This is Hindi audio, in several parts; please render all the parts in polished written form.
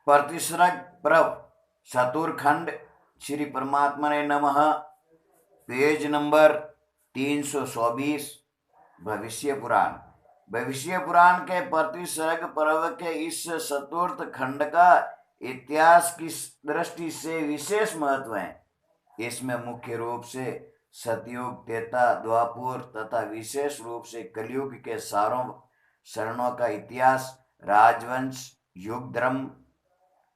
प्रतिसर्ग प्रव चतुर्खंड श्री परमात्मा ने नमः, पेज नंबर 324। भविष्य पुराण। भविष्य पुराण के प्रतिसर्ग पर्व के इस चतुर्थ खंड का इतिहास की दृष्टि से विशेष महत्व है। इसमें मुख्य रूप से सतयुग, त्रेता, द्वापर तथा विशेष रूप से कलयुग के चारों चरणों का इतिहास, राजवंश, युग धर्म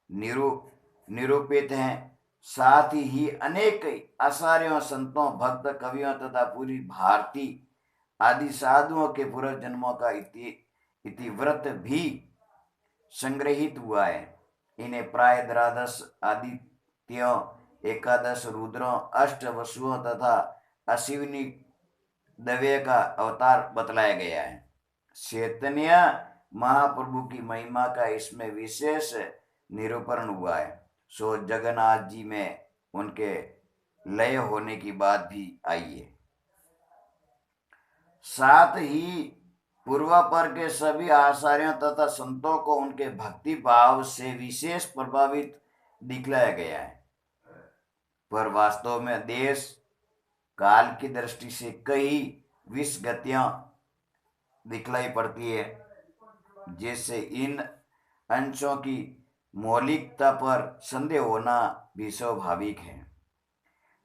निरूपित हैं। साथ ही अनेक आचार्यों, संतों, भक्त, कवियों तथा पूरी भारती आदि साधुओं के पूर्व जन्मों का इतिवृत्त भी संग्रहित हुआ है। इन्हें प्राय द्वादश आदित्यों, एकादश रुद्रों, अष्ट वसुओं तथा अश्विनी दव्य का अवतार बतलाया गया है। चैतन्य महाप्रभु की महिमा का इसमें विशेष निरूपण हुआ है। सो जगन्नाथ जी में उनके लय होने की बात भी आई है। साथ ही पूर्वापर के सभी आचार्यों तथा संतों को उनके भक्ति भाव से विशेष प्रभावित दिखलाया गया है। पर वास्तव में देश काल की दृष्टि से कई विसंगतियां दिखलाई पड़ती है, जिससे इन अंशों की मौलिकता पर संदेह होना भी स्वाभाविक है।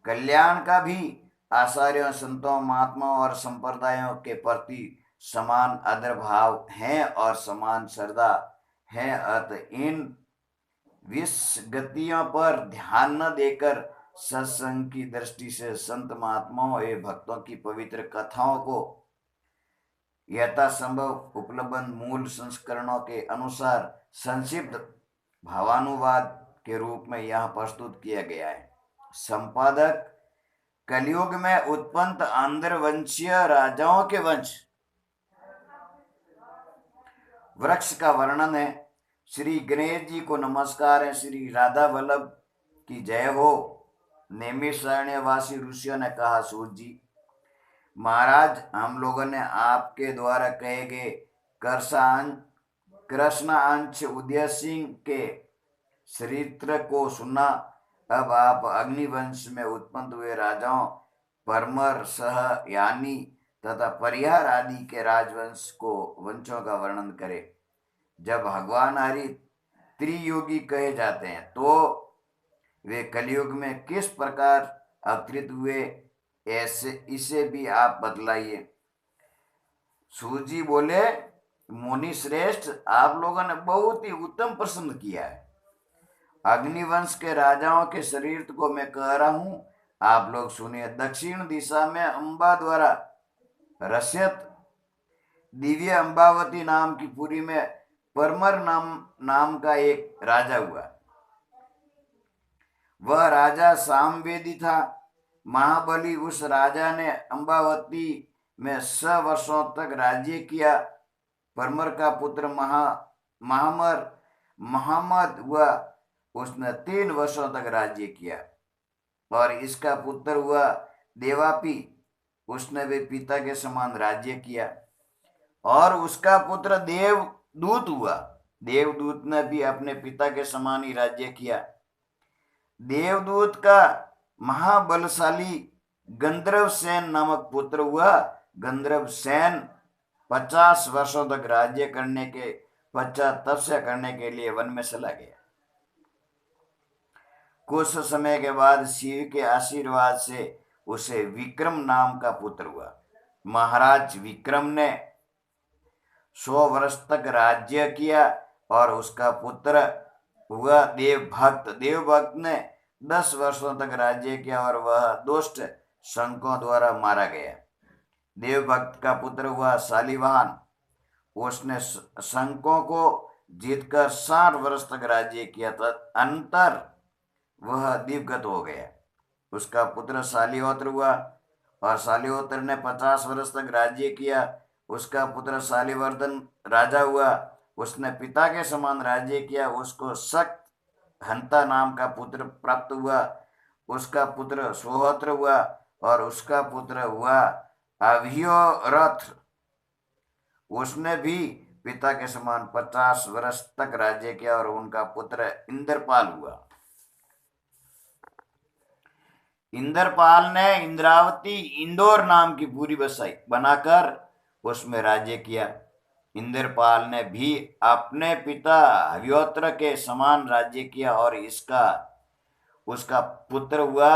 कल्याण का भी आचार्यों, संतों, महात्माओं और संप्रदायों के प्रति समान आदर भाव है और समान श्रद्धा है। अतः इन विसंगतियों पर ध्यान न देकर सत्संग की दृष्टि से संत महात्माओं एवं भक्तों की पवित्र कथाओं को यथासंभव उपलब्ध मूल संस्करणों के अनुसार संक्षिप्त भावानुवाद के रूप में यहाँ प्रस्तुत किया गया है। संपादक कलयुग में उत्पन्न आंध्रवंशीय राजाओं के वंश वृक्ष का वर्णन है। श्री गणेश जी को नमस्कार है। श्री राधा वल्लभ की जय हो। नैमिषारण्यवासी ऋषियों ने कहा, सूत जी महाराज, हम लोगों ने आपके द्वारा कहे गए कृष्णांश उदय सिंह के चरित्र को सुना। अब आप अग्निवंश में उत्पन्न हुए राजाओं परमर, सह, यानी तथा परिहार आदि के राजवंश को वंशों का वर्णन करें। जब भगवान हरि त्रियोगी कहे जाते हैं तो वे कलयुग में किस प्रकार अवतरित हुए, ऐसे इसे भी आप बतलाइए। सूजी बोले, मुनि श्रेष्ठ, आप लोगों ने बहुत ही उत्तम प्रश्न किया है। अग्निवंश के राजाओं के शरीर को मैं कह रहा हूं, आप लोग सुनिए। दक्षिण दिशा में अंबा द्वारा रचित दिव्य अंबावती नाम की पुरी में परमर नाम का एक राजा हुआ। वह राजा सामवेदी था। महाबली उस राजा ने अंबावती में 100 वर्षों तक राज्य किया। परमर का पुत्र मोहम्मद हुआ। उसने 3 वर्षों तक राज्य किया। और इसका पुत्र हुआ देवापी। उसने भी पिता के समान राज्य किया। और उसका पुत्र देवदूत हुआ। देवदूत ने भी अपने पिता के समान ही राज्य किया। देवदूत का महाबलशाली गंधर्व सेन नामक पुत्र हुआ। गंधर्व सेन 50 वर्षों तक राज्य करने के पश्चात तपस्या करने के लिए वन में चला गया। कुछ समय के बाद शिव के आशीर्वाद से उसे विक्रम नाम का पुत्र हुआ। महाराज विक्रम ने 100 वर्ष तक राज्य किया और उसका पुत्र हुआ देवभक्त। देवभक्त ने 10 वर्षों तक राज्य किया और वह दुष्ट शंकों द्वारा मारा गया। देवभक्त का पुत्र हुआ शालिवाहन। उसने शंकों को जीतकर 60 वर्ष तक राज्य किया। अंतर वह दिवगत हो गया। उसका पुत्र शालिहोत्र हुआ और शालिहोत्र ने 50 वर्ष तक राज्य किया। उसका पुत्र शालिवर्धन राजा हुआ। उसने पिता के समान राज्य किया। उसको शक्त हंता नाम का पुत्र प्राप्त हुआ। उसका पुत्र सोहोत्र हुआ और उसका पुत्र हुआ अभियोरथ। उसने भी पिता के समान 50 वर्ष तक राज्य किया और उनका पुत्र इंद्रपाल हुआ। इंद्रपाल ने इंद्रावती इंदौर नाम की पूरी बसाई बनाकर उसमें राज्य किया। इंद्रपाल ने भी अपने पिता हव्योत्र के समान राज्य किया और उसका पुत्र हुआ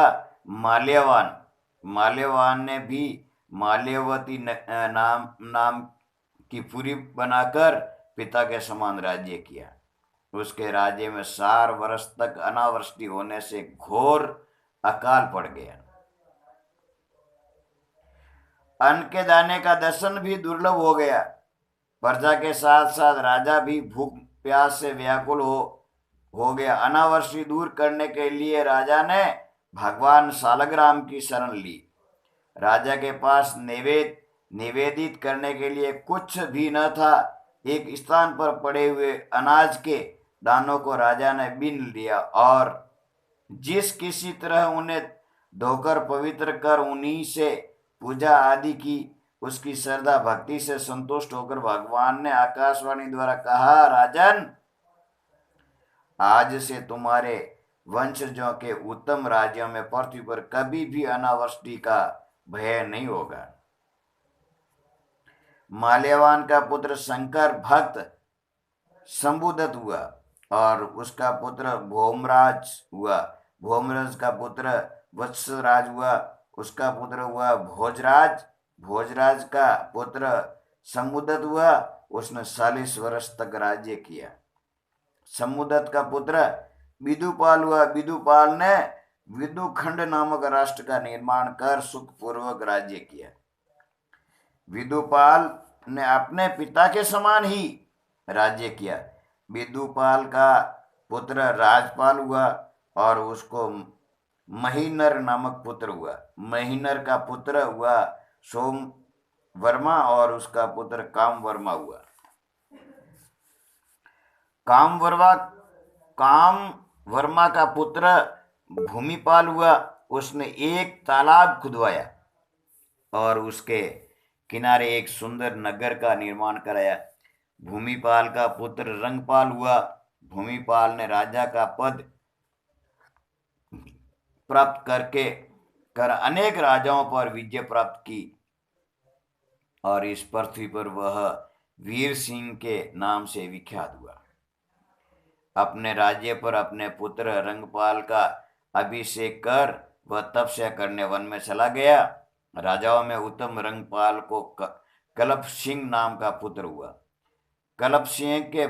माल्यवान। माल्यवान ने भी माल्यवती नाम की पुरी बनाकर पिता के समान राज्य किया। उसके राज्य में 4 वर्ष तक अनावृष्टि होने से घोर अकाल पड़ गया। अन्न के दाने का दर्शन भी दुर्लभ हो गया। प्रजा के साथ साथ राजा भी भूख प्यास से व्याकुल हो गया। अनावृष्टि दूर करने के लिए राजा ने भगवान सालग्राम की शरण ली। राजा के पास निवेदित करने के लिए कुछ भी न था। एक स्थान पर पड़े हुए अनाज के दानों को राजा ने बीन लिया और जिस किसी तरह उन्हें धोकर पवित्र कर उन्हीं से पूजा आदि की। उसकी श्रद्धा भक्ति से संतुष्ट होकर भगवान ने आकाशवाणी द्वारा कहा, राजन, आज से तुम्हारे वंशजों के उत्तम राज्यों में पृथ्वी पर कभी भी अनावृष्टि का भय नहीं होगा। माल्यवान का पुत्र शंकर भक्त शंभुदत्त हुआ और उसका पुत्र भौमराज हुआ। भौमराज का पुत्र वत्सराज हुआ, उसका पुत्र हुआ भोजराज। भोजराज का पुत्र शंभुदत्त हुआ, उसने 40 वर्ष तक राज्य किया। शंभुदत्त का पुत्र विदुपाल हुआ। विदुपाल ने विदुखंड नामक राष्ट्र का निर्माण कर सुखपूर्वक राज्य किया। विदुपाल ने अपने पिता के समान ही राज्य किया। विदुपाल का पुत्र राजपाल हुआ और उसको महीनर नामक पुत्र हुआ। महीनर का पुत्र हुआ सोमवर्मा और उसका पुत्र कामवर्मा हुआ। कामवर्मा का पुत्र भूमिपाल हुआ। उसने एक तालाब खुदवाया और उसके किनारे एक सुंदर नगर का निर्माण कराया। भूमिपाल का पुत्र रंगपाल हुआ। भूमिपाल ने राजा का पद प्राप्त कर अनेक राजाओं पर विजय प्राप्त की और इस पृथ्वी पर वह वीर सिंह के नाम से विख्यात हुआ। अपने राज्य पर अपने पुत्र रंगपाल का अभिषेक कर वह तपस्या करने वन में चला गया। राजाओं में उत्तम रंगपाल को कलप सिंह नाम का पुत्र हुआ। कलप सिंह के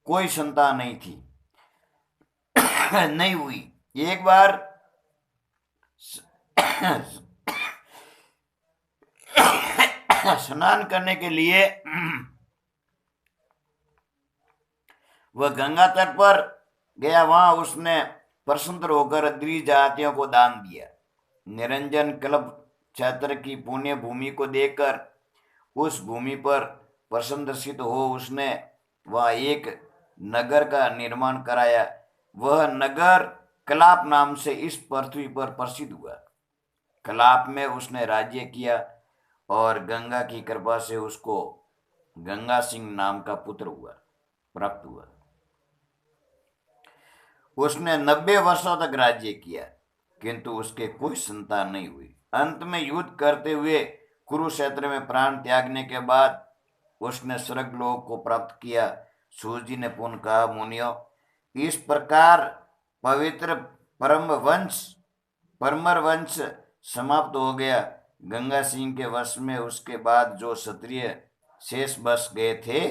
कोई संतान नहीं थी नहीं हुई। एक बार स्नान करने के लिए वह गंगा तट पर गया। वहां उसने प्रसन्न होकर द्विजातियों को दान दिया। निरंजन कल्प क्षेत्र की पुण्य भूमि को देखकर उस भूमि पर प्रसन्नचित्त हो उसने वहां एक नगर का निर्माण कराया। वह नगर कलाप नाम से इस पृथ्वी पर प्रसिद्ध हुआ। कलाप में उसने राज्य किया और गंगा की कृपा से उसको गंगा सिंह नाम का पुत्र प्राप्त हुआ। उसने 90 वर्षों तक राज्य किया किंतु उसके कोई संतान नहीं हुई। अंत में युद्ध करते हुए कुरुक्षेत्र में प्राण त्यागने के बाद उसने स्वर्गलोक को प्राप्त किया। सूर्य जी ने पुनः कहा, मुनियों, इस प्रकार पवित्र परमर वंश समाप्त हो गया। गंगा सिंह के वश में उसके बाद जो क्षत्रिय शेष बस गए थे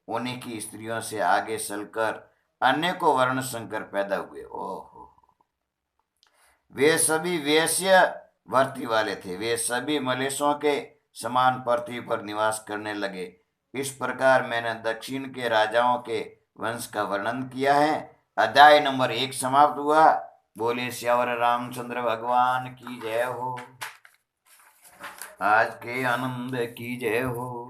उन्हीं की स्त्रियों से आगे चलकर अनेकों वर्ण संकर पैदा हुए। ओहो, वे सभी वैश्य वर्ती वाले थे। वे सभी मलेशों के समान पृथ्वी पर निवास करने लगे। इस प्रकार मैंने दक्षिण के राजाओं के वंश का वर्णन किया है। अध्याय नंबर 1 समाप्त हुआ। बोले श्यावर रामचंद्र भगवान की जय हो। आज के आनंद की जय हो।